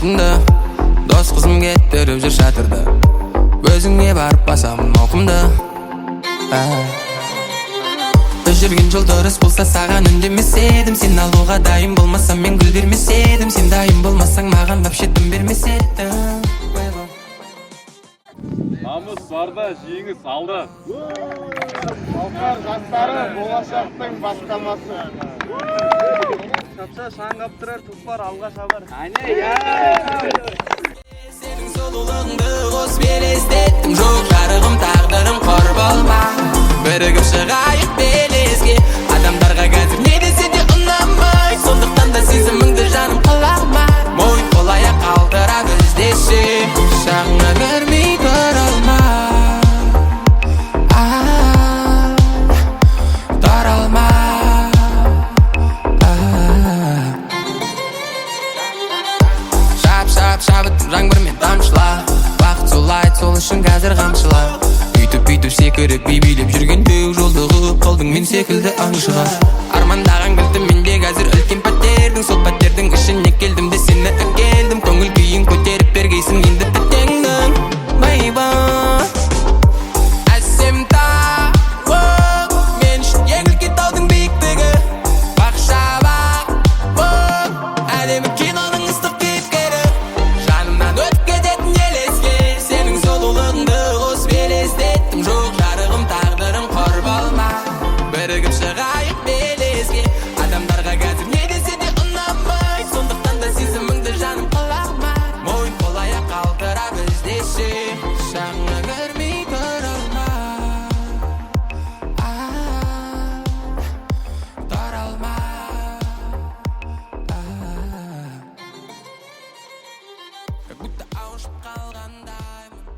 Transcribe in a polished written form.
алтынды. Дос қызым кеттеріп жүр шатырды, өзіңе барып басамын оқымды. Біз жүрген жол дұрыс болса саған үндемес едім. Сен алуға дайын болмасам мен гүл бермес едім. Сен дайын болмасаң маған вообще дым бермес едім. Намыс барда жеңіс алды. Алқар жастары болашақтың бастамасы. Шапша шаңғап тұрар, тұлпар алға шабар. Сенің сұлулығыңды қосып елестеттім. Жоқ жарығым тағдырым қор болма. Бірігіп шығайық белеске. Адамдарға қазір не десе де ұнамай. Сондықтан да сезіміңді жаным қалама. Мойын қол-аяқ қалдыра біздеші. Шағыңа көрмей тұра алма. Тұра алма. Шабыттым жаңбырмен тамшыла. Бақыт солайды, сол үшін қазір қамшыла. Үйтіп секіріп билеп жүргенде жолды қылып қалдың мен секілді аңшыға. Армандаған кілтім менде қазір үлкен пәтердің. Сол пәтердің ішіне келдім де сені әкелдім. Көңіл күйін көтеріп бергейсің енді бітеңнің. Байба әсем тау, мен үшін ең үлкен таудың биіктігі. Бақшаба әдемі киноның ыстық кейіпкері. Жанымнан өткізетін елеске. Сенің сұлулығыңды қосып елестеттім. Жоқ жарығым тағдырым қор болма. Бірігіп шығайық белеске. Адамдарға қазір не десе де ұнамай. Сондықтан да сезіміңді жаным қалама. Мойын қол-аяқ қалдыра біздеші. Шағыңа көрмей тұра алма. Тұра алма. Как будто ауышып қалғандаймын.